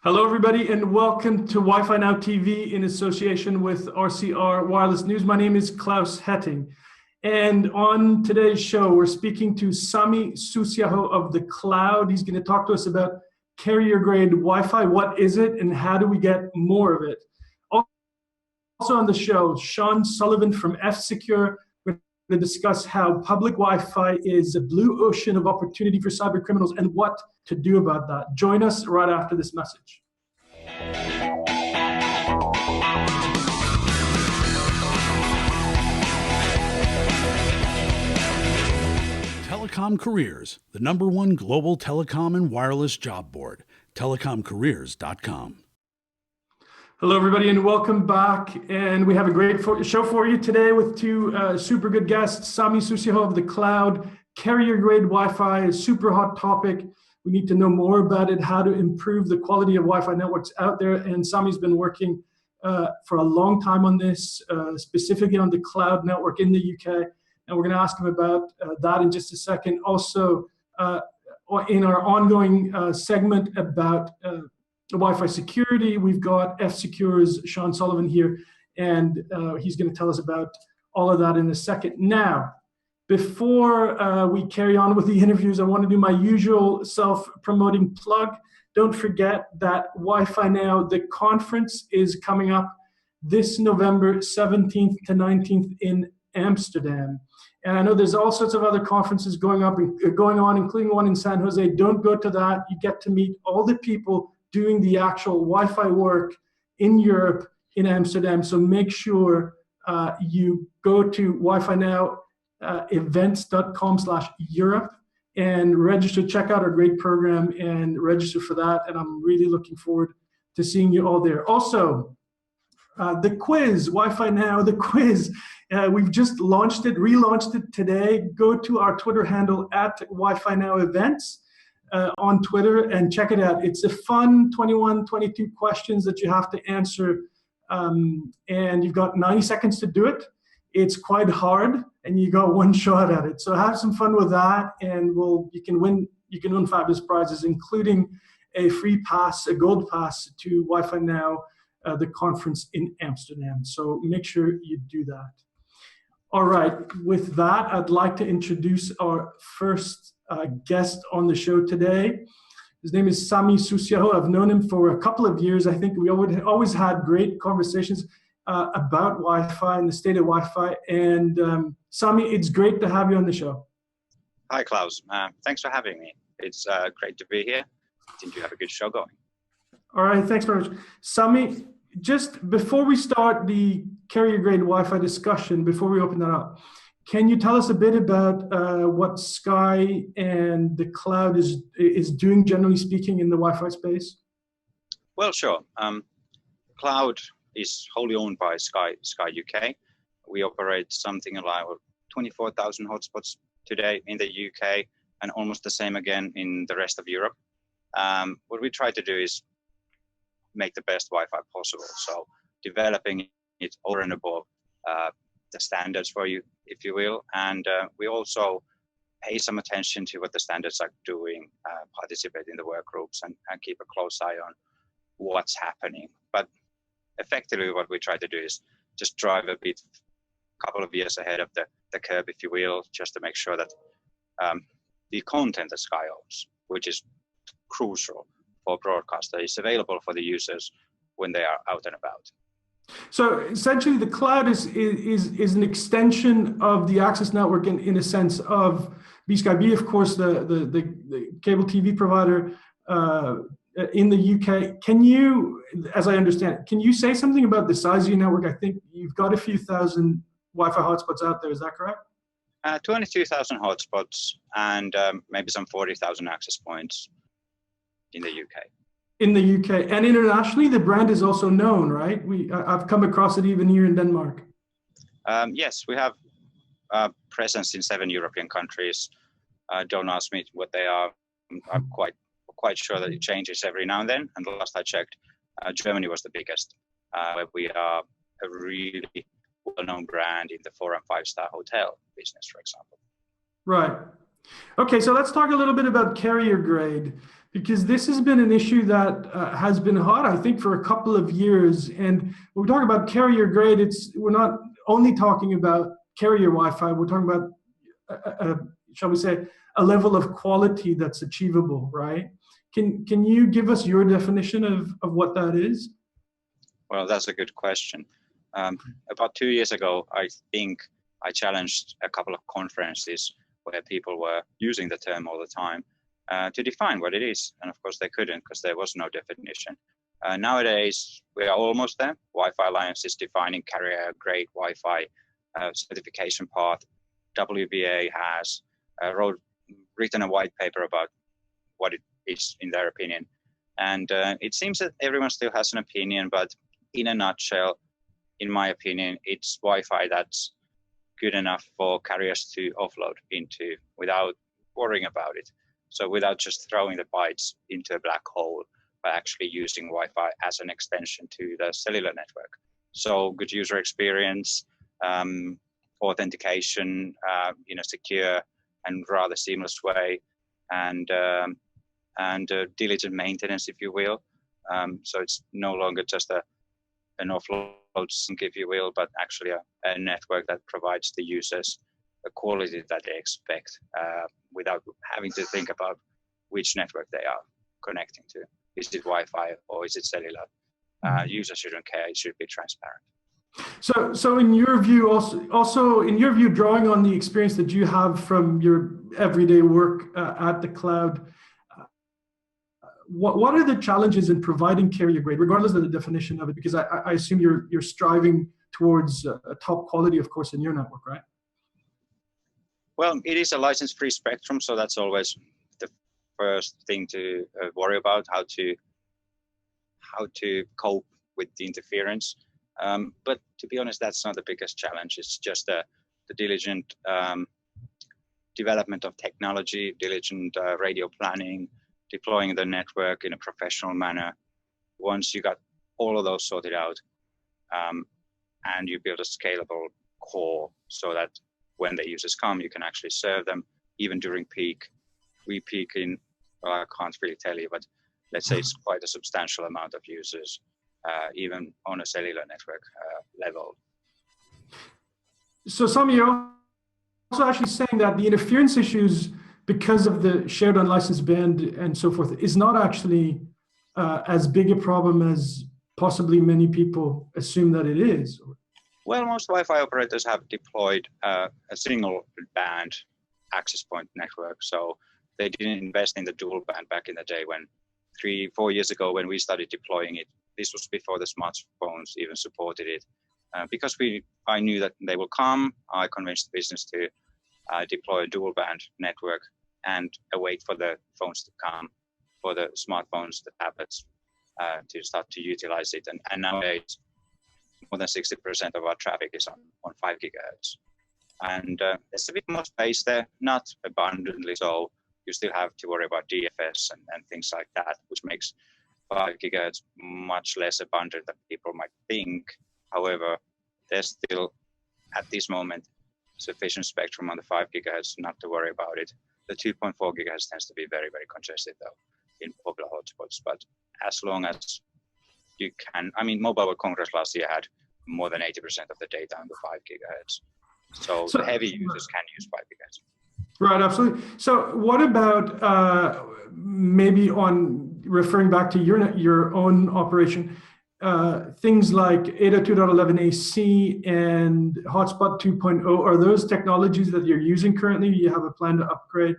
Hello, everybody, and welcome to Wi-Fi Now TV in association with RCR Wireless News. My name is Klaus Hetting, and on today's show, we're speaking to Sami Susiaho of The Cloud. He's going to talk to us about carrier-grade Wi-Fi. What is it, and how do we get more of it? Also on the show, Sullivan from FSecure. We're going to discuss how public Wi-Fi is a blue ocean of opportunity for cyber criminals and what to do about that. Join us right after this message. Telecom Careers, the #1 global telecom and wireless job board, telecomcareers.com. Hello, everybody, and welcome back. And we have a great show for you today with two super good guests. Sami Susiaho of The Cloud. Carrier-grade Wi-Fi is a super hot topic. We need to know more about it, how to improve the quality of Wi-Fi networks out there. And Sami's been working for a long time on this, specifically on the cloud network in the UK. And we're going to ask him about that in just a second. Also, in our ongoing segment about Wi-Fi security, we've got FSecure's Sullivan here, and he's going to tell us about all of that in a second. Now, before we carry on with the interviews, I want to do my usual self-promoting plug. Don't forget that Wi-Fi Now, the conference, is coming up this November 17th to 19th in Amsterdam. And I know there's all sorts of other conferences going on, including one in San Jose. Don't go to that. You get to meet all the people doing the actual Wi-Fi work in Europe, in Amsterdam. So make sure you go to Wi-Fi Now events.com/Europe and register, check out our great program and register for that. And I'm really looking forward to seeing you all there. Also, the quiz, Wi-Fi Now, the quiz, we've just relaunched it today. Go to our Twitter handle at Wi-Fi Now Events on Twitter and check it out. It's a fun 21, 22 questions that you have to answer, and you've got 90 seconds to do it. It's quite hard, and you got one shot at it. So have some fun with that, and you can win fabulous prizes, including a free pass, a gold pass to Wi-Fi Now, the conference in Amsterdam. So make sure you do that. All right, with that, I'd like to introduce our first guest on the show today. His name is Sami Susiaho. I've known him for a couple of years. I think we always had great conversations about Wi-Fi and the state of Wi-Fi. And Sami, it's great to have you on the show. Hi, Klaus. Thanks for having me. It's great to be here. I think you have a good show going. All right, thanks very much. Sami, just before we start the carrier-grade Wi-Fi discussion, before we open that up, can you tell us a bit about what Sky and the cloud is doing, generally speaking, in the Wi-Fi space? Well, sure. Cloud is wholly owned by Sky UK. We operate something like 24,000 hotspots today in the UK, and almost the same again in the rest of Europe. What we try to do is make the best Wi-Fi possible. So developing it over and above the standards for you, if you will. And we also pay some attention to what the standards are doing, participate in the work groups, and keep a close eye on what's happening. But effectively, what we try to do is just drive a couple of years ahead of the curve, if you will, just to make sure that the content that Sky owns, which is crucial for broadcaster, is available for the users when they are out and about. So essentially, the cloud is an extension of the access network in a sense of BSkyB, of course, the cable TV provider in the UK. Can you, as I understand it, can you say something about the size of your network? I think you've got a few thousand Wi-Fi hotspots out there. Is that correct? 22,000 hotspots and maybe some 40,000 access points in the UK. In the UK and internationally, the brand is also known, right? I've come across it even here in Denmark. Yes, we have presence in 7 European countries. Don't ask me what they are. I'm quite sure that it changes every now and then. And last I checked, Germany was the biggest. Where we are a really well-known brand in the 4- and 5-star hotel business, for example. Right. Okay, so let's talk a little bit about carrier grade. because this has been an issue that has been hot, I think, for a couple of years. And when we talk about carrier grade, we're not only talking about carrier Wi-Fi. We're talking about, shall we say, a level of quality that's achievable, right? Can you give us your definition of what that is? Well, that's a good question. About 2 years ago, I think I challenged a couple of conferences where people were using the term all the time to define what it is. And of course they couldn't, because there was no definition. Nowadays, we are almost there. Wi-Fi Alliance is defining carrier grade Wi-Fi certification path. WBA has written a white paper about what it is in their opinion. And it seems that everyone still has an opinion, but in a nutshell, in my opinion, it's Wi-Fi that's good enough for carriers to offload into without worrying about it. So without just throwing the bytes into a black hole, but actually using Wi-Fi as an extension to the cellular network. So good user experience, authentication in a secure and rather seamless way, and diligent maintenance, if you will. So it's no longer just an offload sync, if you will, but actually a network that provides the users the quality that they expect without having to think about which network they are connecting to. Is it Wi-Fi or is it cellular? Users shouldn't care. It should be transparent. So in your view, also in your view, drawing on the experience that you have from your everyday work at the cloud, what are the challenges in providing carrier grade, regardless of the definition of it? Because I assume you're striving towards a top quality, of course, in your network, right? Well, it is a license-free spectrum, so that's always the first thing to worry about, how to cope with the interference. But to be honest, that's not the biggest challenge. It's just the diligent development of technology, diligent radio planning, deploying the network in a professional manner. Once you got all of those sorted out, and you build a scalable core so that when the users come, you can actually serve them even during peak. We peak in, well, I can't really tell you, but let's say it's quite a substantial amount of users, even on a cellular network level. So Sami, you're also actually saying that the interference issues, because of the shared unlicensed band and so forth, is not actually as big a problem as possibly many people assume that it is. Well, most Wi-Fi operators have deployed a single band access point network. So they didn't invest in the dual band back in the day when 3-4 years ago when we started deploying it. This was before the smartphones even supported it. Because I knew that they will come, I convinced the business to deploy a dual band network and await for the phones to come, for the smartphones, the tablets, to start to utilize it. And nowadays, more than 60% of our traffic is on 5 gigahertz. And there's a bit more space there, not abundantly so. You still have to worry about DFS and things like that, which makes 5 gigahertz much less abundant than people might think. However, there's still, at this moment, sufficient spectrum on the 5 gigahertz not to worry about it. The 2.4 gigahertz tends to be very, very congested, though, in popular hotspots. But as long as you can, I mean, Mobile World Congress last year had more than 80% of the data on the 5 gigahertz. So the heavy users can use 5 gigahertz. Right, absolutely. So what about maybe on referring back to your own operation, things like 802.11ac and Hotspot 2.0, are those technologies that you're using currently? Do you have a plan to upgrade?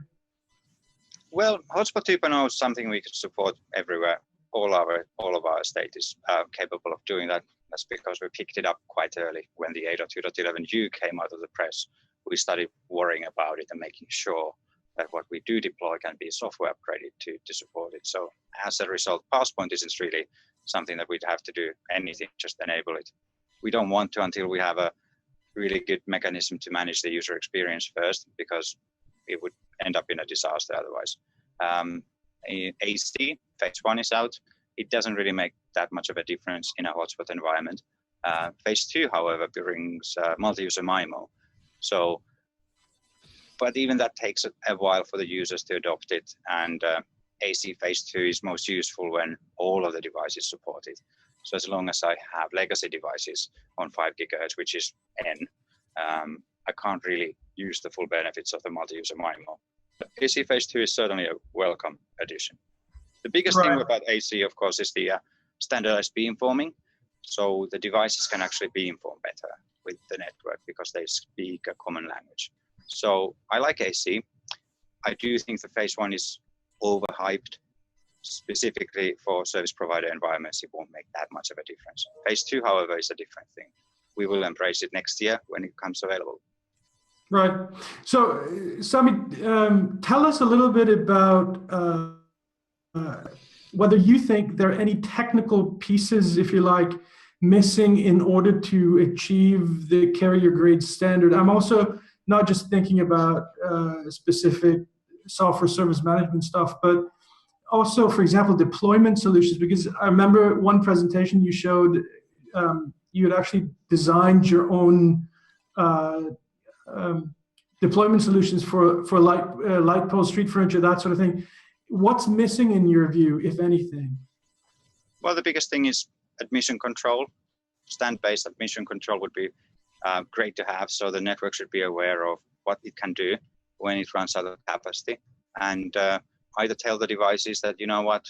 Well, Hotspot 2.0 is something we could support everywhere. All of our estate is capable of doing that. That's because we picked it up quite early. When the 802.11u came out of the press, we started worrying about it and making sure that what we do deploy can be software upgraded to support it. So as a result, Passpoint isn't really something that we'd have to do anything, just enable it. We don't want to until we have a really good mechanism to manage the user experience first, because it would end up in a disaster otherwise. AC, phase 1 is out. It doesn't really make that much of a difference in a hotspot environment. Phase 2, however, brings multi-user MIMO. So, but even that takes a while for the users to adopt it. And AC phase 2 is most useful when all of the devices support it. So as long as I have legacy devices on 5 gigahertz, which is N, I can't really use the full benefits of the multi-user MIMO. But AC phase 2 is certainly a welcome addition. The biggest thing about AC, of course, is the standardized beamforming. So the devices can actually beamform better with the network because they speak a common language. So I like AC. I do think the phase 1 is overhyped. Specifically for service provider environments, it won't make that much of a difference. Phase 2, however, is a different thing. We will embrace it next year when it comes available. Right. So, Sami, tell us a little bit about whether you think there are any technical pieces, if you like, missing in order to achieve the carrier grade standard. I'm also not just thinking about specific software service management stuff, but also, for example, deployment solutions, because I remember one presentation you showed, you had actually designed your own deployment solutions for light pole, street furniture, that sort of thing. What's missing in your view, if anything? Well, the biggest thing is admission control. Stand-based admission control would be great to have, so the network should be aware of what it can do when it runs out of capacity, and either tell the devices that, you know what,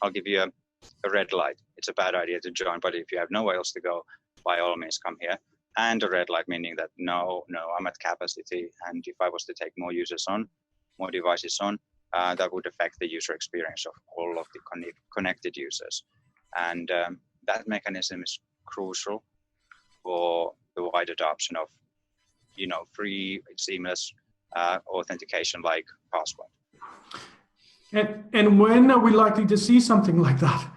I'll give you a red light. It's a bad idea to join, but if you have nowhere else to go, by all means come here. And a red light, meaning that no, I'm at capacity, and if I was to take more users on, more devices on, that would affect the user experience of all of the connected users. And that mechanism is crucial for the wide adoption of, free, seamless authentication like Passport. And when are we likely to see something like that?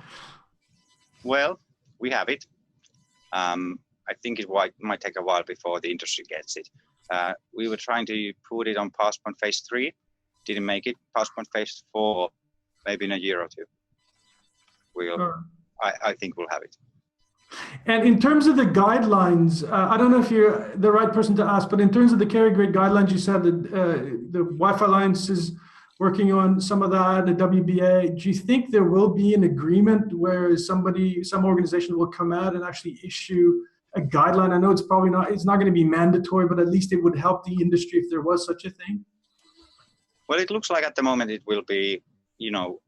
Well, we have it. I think it might take a while before the industry gets it. We were trying to put it on Passport phase 3, didn't make it. Passport phase 4, maybe in a year or two. I think we'll have it. And in terms of the guidelines, I don't know if you're the right person to ask, but in terms of the carrier grade guidelines, you said that the Wi-Fi Alliance is working on some of that, the WBA. Do you think there will be an agreement where some organization will come out and actually issue a guideline? I know it's not going to be mandatory, but at least it would help the industry if there was such a thing. Well, it looks like at the moment it will be,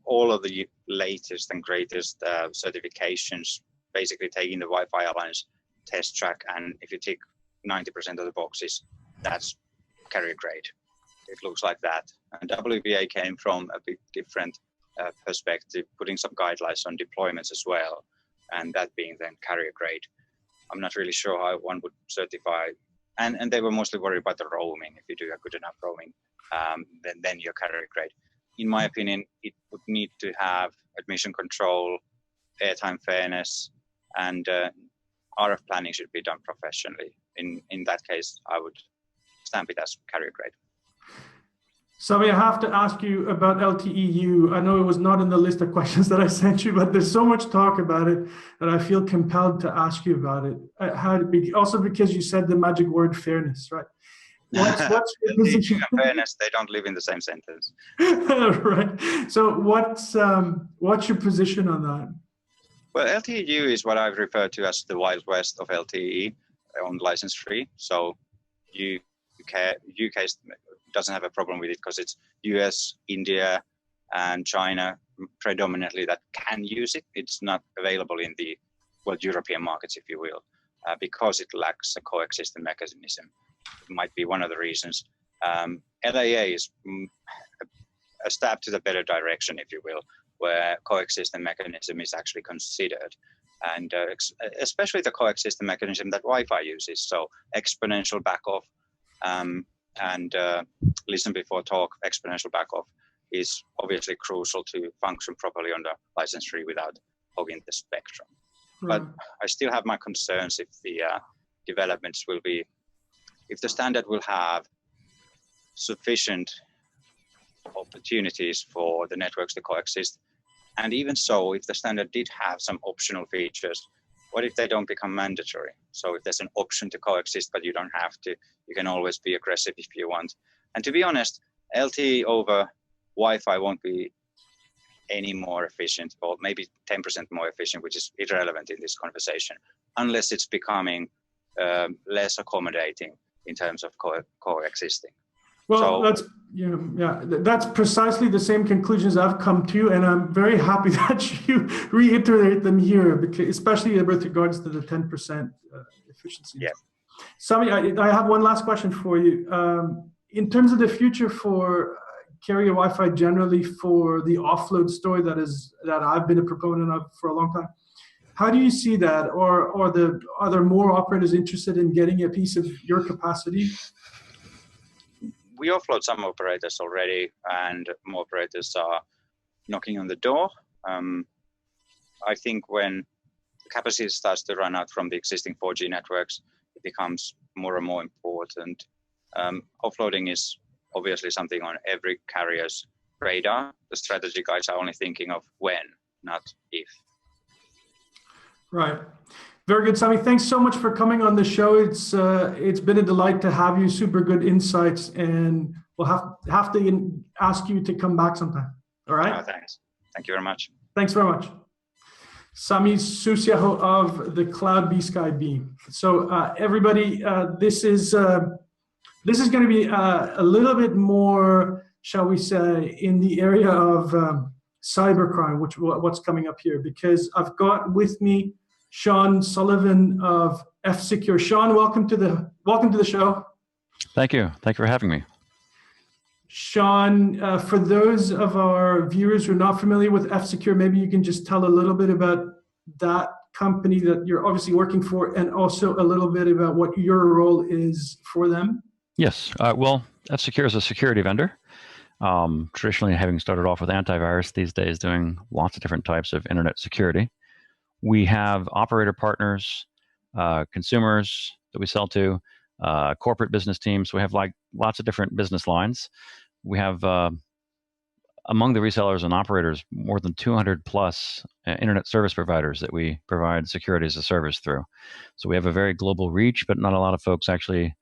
all of the latest and greatest certifications, basically taking the Wi-Fi Alliance test track. And if you tick 90% of the boxes, that's carrier grade. It looks like that. And WBA came from a bit different perspective, putting some guidelines on deployments as well, and that being then carrier grade. I'm not really sure how one would certify, and they were mostly worried about the roaming. If you do a good enough roaming, then you're carrier grade. In my opinion, it would need to have admission control, airtime fairness, and RF planning should be done professionally. In that case, I would stamp it as carrier grade. Sami, I have to ask you about LTEU. I know it was not in the list of questions that I sent you, but there's so much talk about it that I feel compelled to ask you about it. Also because you said the magic word fairness, right? What's your position? Fairness, they don't live in the same sentence. Right. So what's your position on that? Well, LTEU is what I've referred to as the Wild West of LTE on license free. So UK doesn't have a problem with it because it's US, India, and China predominantly that can use it. It's not available in the European markets, if you will, because it lacks a coexistence mechanism. It might be one of the reasons. LAA is a step to the better direction, if you will, where coexistence mechanism is actually considered. And especially the coexistence mechanism that Wi-Fi uses. So exponential backoff, and listen before talk, exponential backoff is obviously crucial to function properly under license free without hogging the spectrum. But I still have my concerns if the developments will be, if the standard will have sufficient opportunities for the networks to coexist. And even so, if the standard did have some optional features, what if they don't become mandatory? So if there's an option to coexist, but you don't have to, you can always be aggressive if you want. And to be honest, LTE over Wi-Fi won't be any more efficient, or maybe 10% more efficient, which is irrelevant in this conversation, unless it's becoming less accommodating in terms of coexisting. Well, that's precisely the same conclusions I've come to, and I'm very happy that you reiterate them here, because especially with regards to the 10% efficiency. Yeah. Sami, I have one last question for you. In terms of the future for carrier Wi-Fi generally, for the offload story that I've been a proponent of for a long time, how do you see that, or are there more operators interested in getting a piece of your capacity? We offload some operators already, and more operators are knocking on the door. I think when the capacity starts to run out from the existing 4G networks, it becomes more and more important. Offloading is obviously something on every carrier's radar. The strategy guys are only thinking of when, not if. Right. Very good, Sami. Thanks so much for coming on the show. It's been a delight to have you. Super good insights, and we'll have to ask you to come back sometime. All right. Oh, thanks. Thank you very much. Thanks very much. Sami Susiaho of the Cloud BSkyB. So everybody, this is going to be a little bit more, shall we say, in the area of cybercrime, what's coming up here, because I've got with me Sean Sullivan of FSecure. Sean, welcome to the show. Thank you. Thank you for having me. Sean, for those of our viewers who are not familiar with FSecure, maybe you can just tell a little bit about that company that you're obviously working for, and also a little bit about what your role is for them. Yes. Well, FSecure is a security vendor. Traditionally, having started off with antivirus, these days doing lots of different types of internet security. We have operator partners, consumers that we sell to, corporate business teams. We have like lots of different business lines. We have among the resellers and operators more than 200 plus internet service providers that we provide security as a service through. So we have a very global reach, but not a lot of folks actually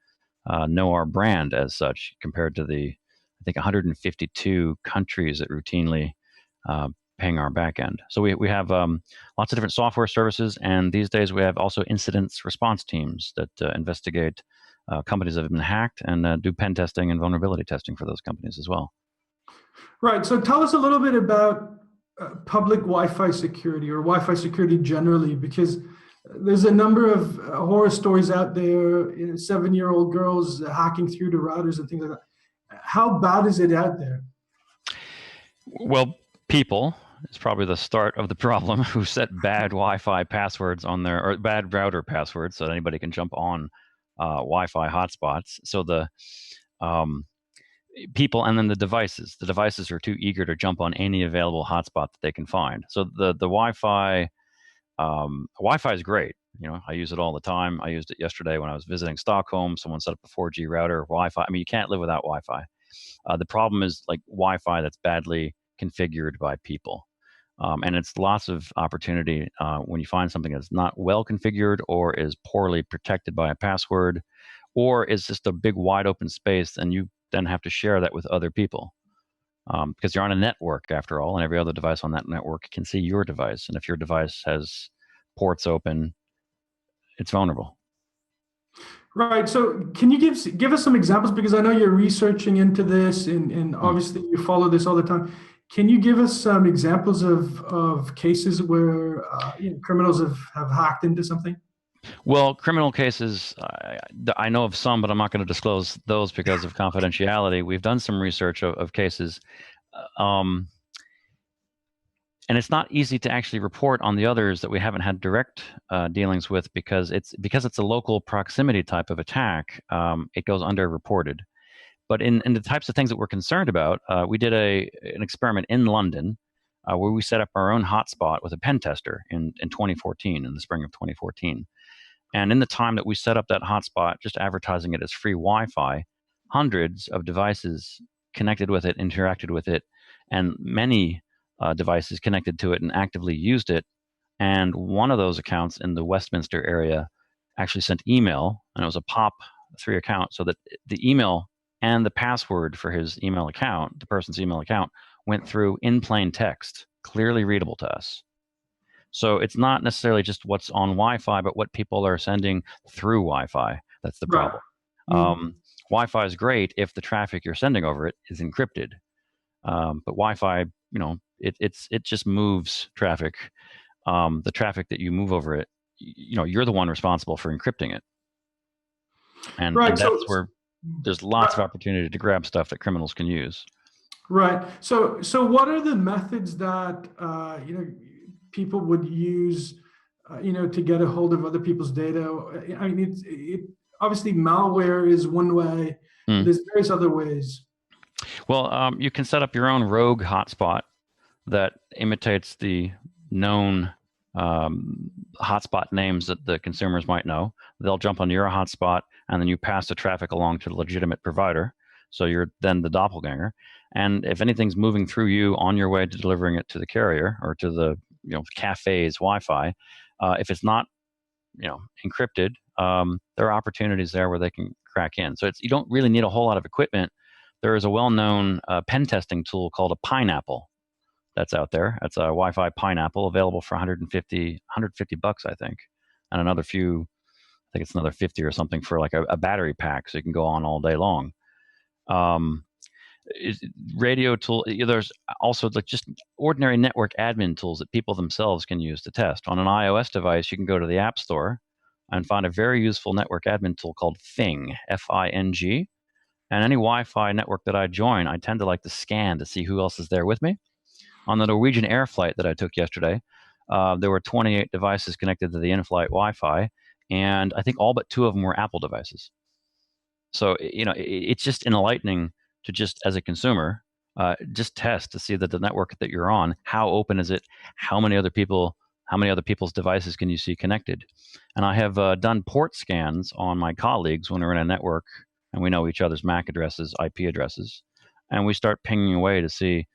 know our brand as such, compared to the, I think, 152 countries that routinely paying our back end. So we have lots of different software services, and these days we have also incidents response teams that investigate companies that have been hacked and do pen testing and vulnerability testing for those companies as well. Right. So tell us a little bit about public Wi-Fi security, or Wi-Fi security generally, because there's a number of horror stories out there, 7-year-old girls hacking through the routers and things like that. How bad is it out there? Well, people is probably the start of the problem, who set bad Wi-Fi passwords on their, or bad router passwords, so that anybody can jump on Wi-Fi hotspots. So the people, and then the devices are too eager to jump on any available hotspot that they can find. So the Wi-Fi is great. You know, I use it all the time. I used it yesterday when I was visiting Stockholm. Someone set up a 4G router, Wi-Fi. I mean, you can't live without Wi-Fi. The problem is like Wi-Fi that's badly configured by people. And it's lots of opportunity when you find something that's not well configured, or is poorly protected by a password, or is just a big wide open space, and you then have to share that with other people. Because you're on a network after all, and every other device on that network can see your device. And if your device has ports open, it's vulnerable. Right. So can you give us some examples? Because I know you're researching into this, and obviously you follow this all the time. Can you give us some examples of cases where criminals have hacked into something? Well, criminal cases, I know of some, but I'm not going to disclose those because of confidentiality. We've done some research of cases, and it's not easy to actually report on the others that we haven't had direct dealings with, because it's a local proximity type of attack. It goes underreported. But in the types of things that we're concerned about, we did an experiment in London where we set up our own hotspot with a pen tester in 2014, in the spring of 2014. And in the time that we set up that hotspot, just advertising it as free Wi-Fi, hundreds of devices connected with it, interacted with it, and many devices connected to it and actively used it. And one of those accounts in the Westminster area actually sent email, and it was a POP3 account, so that the email and the password for his email account, the person's email account, went through in plain text. clearly readable to us. So it's not necessarily just what's on Wi-Fi, but what people are sending through Wi-Fi. That's the problem. Wi-Fi is great if the traffic you're sending over it is encrypted. But Wi-Fi, it just moves traffic. The traffic that you move over it, you're the one responsible for encrypting it. And that's where there's lots of opportunity to grab stuff that criminals can use. Right. So what are the methods that people would use, to get a hold of other people's data? I mean, it obviously malware is one way. There's various other ways. Well, you can set up your own rogue hotspot that imitates the known hotspot names that the consumers might know. They'll jump on your hotspot, and then you pass the traffic along to the legitimate provider. So you're then the doppelganger. And if anything's moving through you on your way to delivering it to the carrier or to the cafe's Wi-Fi, if it's not encrypted, there are opportunities there where they can crack in. So you don't really need a whole lot of equipment. There is a well-known pen testing tool called a Pineapple that's out there. It's a Wi-Fi Pineapple, available for $150, I think, and another few. I think it's another 50 or something for like a battery pack, so you can go on all day long. Radio tool. There's also like just ordinary network admin tools that people themselves can use to test. On an iOS device, you can go to the App Store and find a very useful network admin tool called Fing, F-I-N-G. And any Wi-Fi network that I join, I tend to like to scan to see who else is there with me. On the Norwegian Air flight that I took yesterday, there were 28 devices connected to the in-flight Wi-Fi, and I think all but 2 of them were Apple devices. So, it's just enlightening to just, as a consumer, just test to see that the network that you're on, how open is it? How many other people's devices can you see connected? And I have done port scans on my colleagues when we're in a network and we know each other's MAC addresses, IP addresses, and we start pinging away to see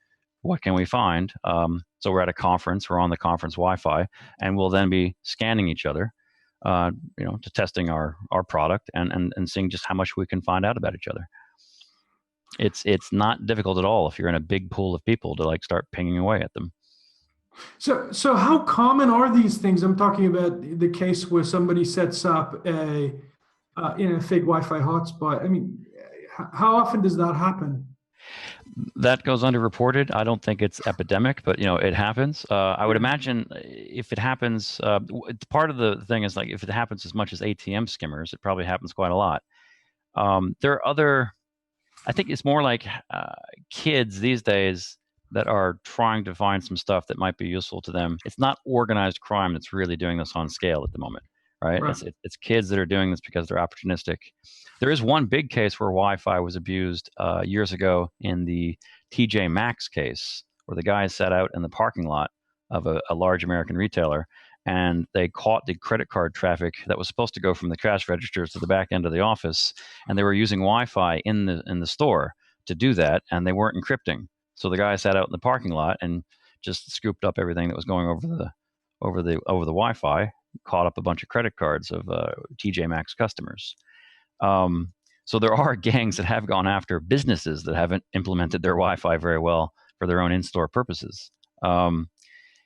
what can we find. So we're at a conference, we're on the conference Wi-Fi, and we'll then be scanning each other, to testing our product and seeing just how much we can find out about each other. It's not difficult at all if you're in a big pool of people to like start pinging away at them. So how common are these things? I'm talking about the case where somebody sets up a fake Wi-Fi hotspot. I mean, how often does that happen? That goes underreported. I don't think it's epidemic, but it happens. I would imagine if it happens, part of the thing is like if it happens as much as ATM skimmers, it probably happens quite a lot. There are other. I think it's more like kids these days that are trying to find some stuff that might be useful to them. It's not organized crime that's really doing this on scale at the moment, right? It's kids that are doing this because they're opportunistic. There is one big case where Wi-Fi was abused years ago in the TJ Maxx case, where the guy sat out in the parking lot of a large American retailer, and they caught the credit card traffic that was supposed to go from the cash registers to the back end of the office, and they were using Wi-Fi in the store to do that, and they weren't encrypting. So the guy sat out in the parking lot and just scooped up everything that was going over the Wi-Fi, caught up a bunch of credit cards of TJ Maxx customers. So there are gangs that have gone after businesses that haven't implemented their Wi-Fi very well for their own in-store purposes.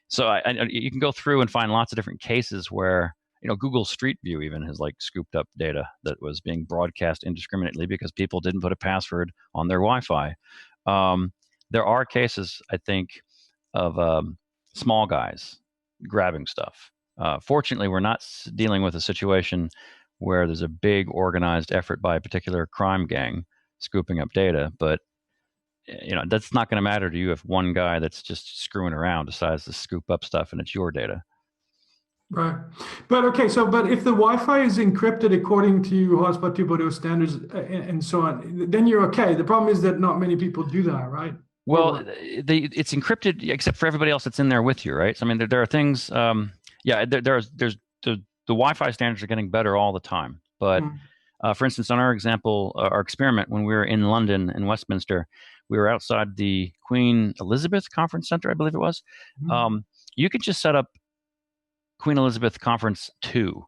So you can go through and find lots of different cases where Google Street View even has like scooped up data that was being broadcast indiscriminately because people didn't put a password on their Wi-Fi. There are cases, I think, of small guys grabbing stuff. Fortunately, we're not dealing with a situation where there's a big organized effort by a particular crime gang scooping up data, but that's not going to matter to you if one guy that's just screwing around decides to scoop up stuff and it's your data. Right. But okay, but if the Wi-Fi is encrypted according to Hotspot 2.0 standards and so on, then you're okay. The problem is that not many people do that, right? Well, it's encrypted except for everybody else that's in there with you, right? So, I mean, there are things. There's the Wi-Fi standards are getting better all the time. But for instance, on our example, our experiment when we were in London in Westminster, we were outside the Queen Elizabeth Conference Center, I believe it was. You could just set up Queen Elizabeth Conference 2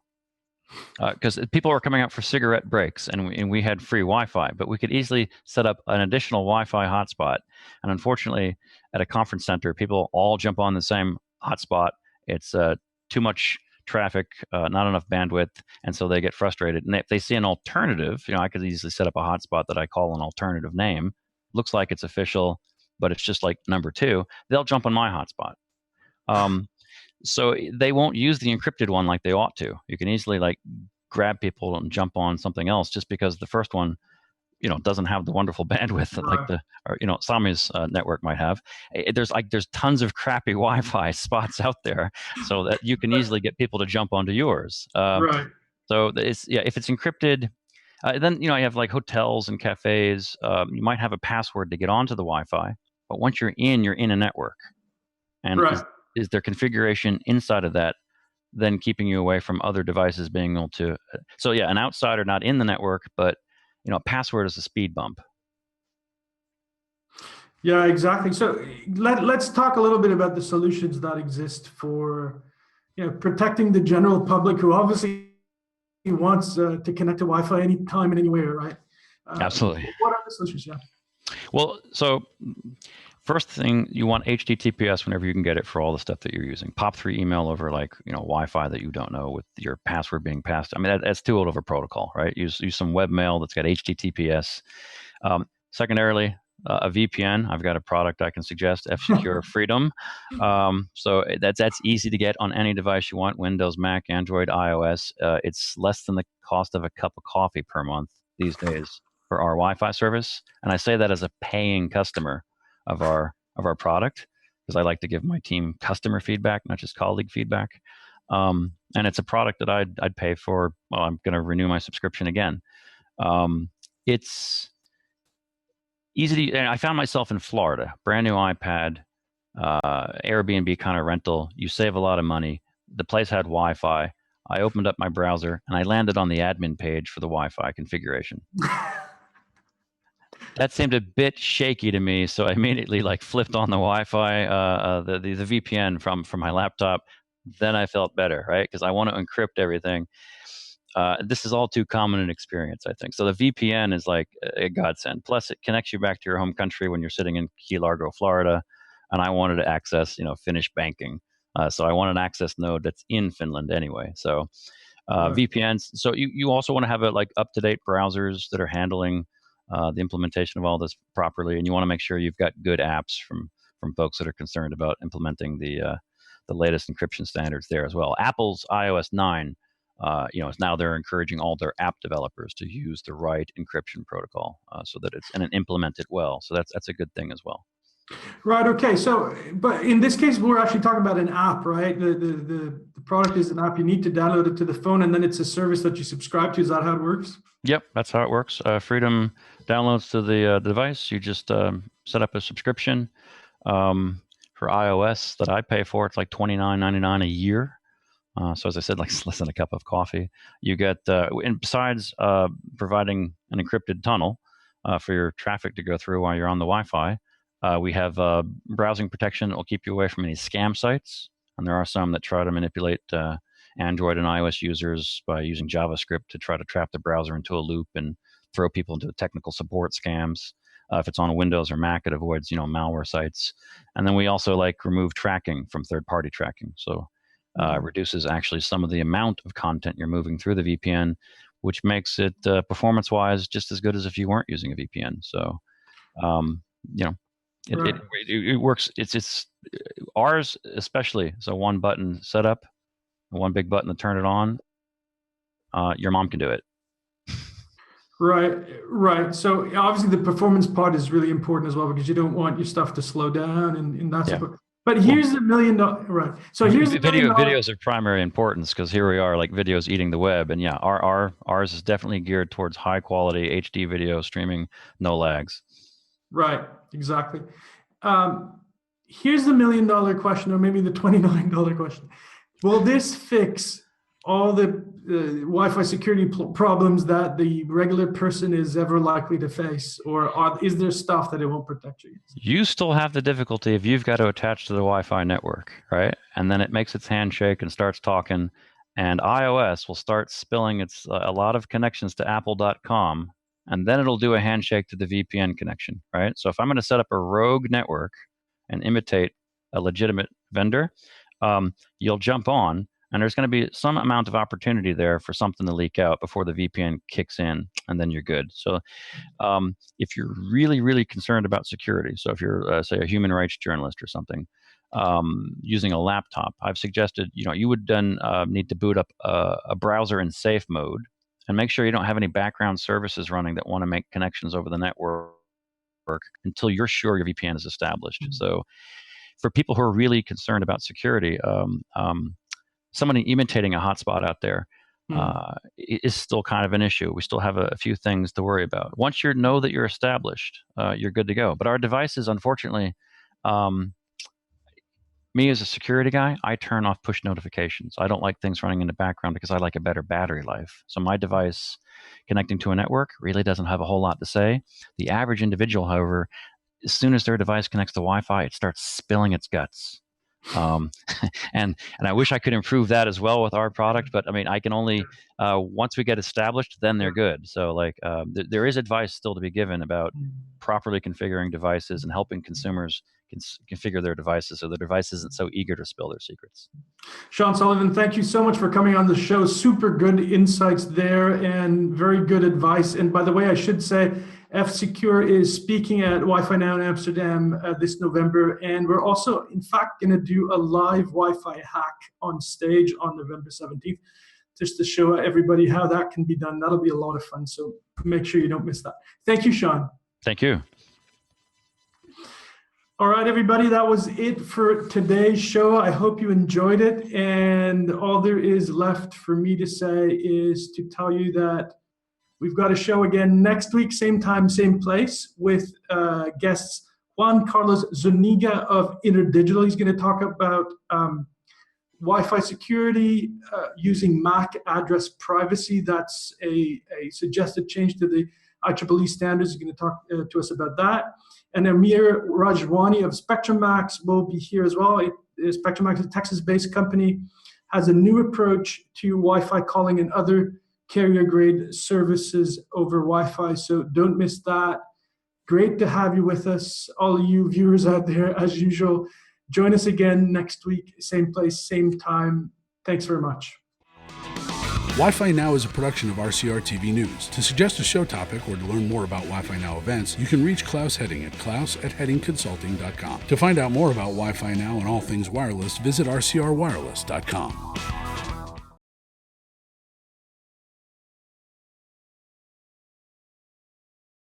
because people were coming out for cigarette breaks, and we had free Wi-Fi, but we could easily set up an additional Wi-Fi hotspot. And unfortunately, at a conference center, people all jump on the same hotspot. It's too much traffic, not enough bandwidth, and so they get frustrated. And if they see an alternative, I could easily set up a hotspot that I call an alternative name. Looks like it's official, but it's just like number 2. They'll jump on my hotspot. So they won't use the encrypted one like they ought to. You can easily like grab people and jump on something else just because the first one, doesn't have the wonderful bandwidth that like Sami's network might have. There's tons of crappy Wi-Fi spots out there, so that you can easily get people to jump onto yours. Right. So if it's encrypted, then you have like hotels and cafes. You might have a password to get onto the Wi-Fi, but once you're in a network, and Right. is there configuration inside of that then keeping you away from other devices being able to? So yeah, an outsider not in the network, but a password is a speed bump. Yeah, exactly. So let's talk a little bit about the solutions that exist for protecting the general public who obviously wants to connect to Wi-Fi anytime and anywhere, right? Absolutely. What are the solutions? Yeah. Well, so first thing, you want HTTPS whenever you can get it for all the stuff that you're using. POP3 email over like Wi-Fi that you don't know with your password being passed. I mean, that's too old of a protocol, right? Use some webmail that's got HTTPS. Secondarily, a VPN. I've got a product I can suggest, FSecure Freedom. So that's easy to get on any device you want: Windows, Mac, Android, iOS. It's less than the cost of a cup of coffee per month these days for our Wi-Fi service. And I say that as a paying customer of our product, because I like to give my team customer feedback, not just colleague feedback. And it's a product that I'd pay for. Well, I'm going to renew my subscription again. It's easy to, and I found myself in Florida, brand new iPad, Airbnb kind of rental. You save a lot of money. The place had Wi-Fi. I opened up my browser and I landed on the admin page for the Wi-Fi configuration. That seemed a bit shaky to me, so I immediately flipped on the Wi-Fi, the VPN from my laptop. Then I felt better, right? Because I want to encrypt everything. This is all too common an experience, I think. So the VPN is like a godsend. Plus, it connects you back to your home country when you're sitting in Key Largo, Florida. And I wanted to access, Finnish banking. So I want an access node that's in Finland anyway. So VPNs. So you also want to have up-to-date browsers that are handling the implementation of all this properly, and you want to make sure you've got good apps from folks that are concerned about implementing the latest encryption standards there as well. Apple's iOS 9, now they're encouraging all their app developers to use the right encryption protocol so that it's and implement it well. So that's a good thing as well. Right. Okay. So, but in this case, we're actually talking about an app, right? The product is an app. You need to download it to the phone, and then it's a service that you subscribe to. Is that how it works? Yep, that's how it works. Freedom downloads to the device. You just set up a subscription. For iOS that I pay for, it's like $29.99 a year. So as I said, less than a cup of coffee. You get, and besides providing an encrypted tunnel for your traffic to go through while you're on the Wi-Fi, we have browsing protection that will keep you away from any scam sites. And there are some that try to manipulate Android and iOS users by using JavaScript to try to trap the browser into a loop and throw people into technical support scams. If it's on Windows or Mac, it avoids malware sites. And then we also remove tracking from third-party tracking. So reduces actually some of the amount of content you're moving through the VPN, which makes it performance-wise just as good as if you weren't using a VPN. So it works. It's ours especially. So one button setup, one big button to turn it on. Your mom can do it. Right. So obviously the performance part is really important as well, because you don't want your stuff to slow down and that's But here's the $1 million, right? So here's the videos of primary importance, because here we are, videos eating the web, and ours is definitely geared towards high quality HD video streaming, no lags. Right, exactly. Here's the $1 million question, or maybe the $29 question. Will this fix all the Wi-Fi security problems that the regular person is ever likely to face, or is there stuff that it won't protect you against? You still have the difficulty if you've got to attach to the Wi-Fi network, right? And then it makes its handshake and starts talking, and iOS will start spilling a lot of connections to apple.com, and then it'll do a handshake to the VPN connection, right? So if I'm going to set up a rogue network and imitate a legitimate vendor, you'll jump on, and there's going to be some amount of opportunity there for something to leak out before the VPN kicks in, and then you're good. So if you're really, really concerned about security, so if you're, say, a human rights journalist or something, using a laptop, I've suggested, you would then need to boot up a browser in safe mode and make sure you don't have any background services running that want to make connections over the network until you're sure your VPN is established. So for people who are really concerned about security, somebody imitating a hotspot out there is still kind of an issue. We still have a few things to worry about. Once you know that you're established, you're good to go. But our devices, unfortunately, me as a security guy, I turn off push notifications. I don't like things running in the background because I like a better battery life. So my device connecting to a network really doesn't have a whole lot to say. The average individual, however, as soon as their device connects to Wi-Fi, it starts spilling its guts. And I wish I could improve that as well with our product, but I mean, I can only once we get established, then they're good. So there is advice still to be given about properly configuring devices and helping consumers configure their devices so the device isn't so eager to spill their secrets. Sean Sullivan, thank you so much for coming on the show. Super good insights there and very good advice. And by the way, I should say, FSecure is speaking at Wi-Fi Now in Amsterdam this November. And we're also, in fact, going to do a live Wi-Fi hack on stage on November 17th, just to show everybody how that can be done. That'll be a lot of fun. So make sure you don't miss that. Thank you, Sean. Thank you. All right, everybody, that was it for today's show. I hope you enjoyed it. And all there is left for me to say is to tell you that we've got a show again next week, same time, same place, with guests Juan Carlos Zuniga of InterDigital. He's going to talk about Wi-Fi security using MAC address privacy. That's a suggested change to the IEEE standards. He's going to talk to us about that. And Amir Rajwani of Spectrum Max will be here as well. Spectrum Max is a Texas-based company, has a new approach to Wi-Fi calling and other carrier-grade services over Wi-Fi. So don't miss that. Great to have you with us, all of you viewers out there, as usual. Join us again next week, same place, same time. Thanks very much. Wi-Fi Now is a production of RCR TV News. To suggest a show topic or to learn more about Wi-Fi Now events, you can reach Klaus Hedding at klaus@heddingconsulting.com. To find out more about Wi-Fi Now and all things wireless, visit rcrwireless.com.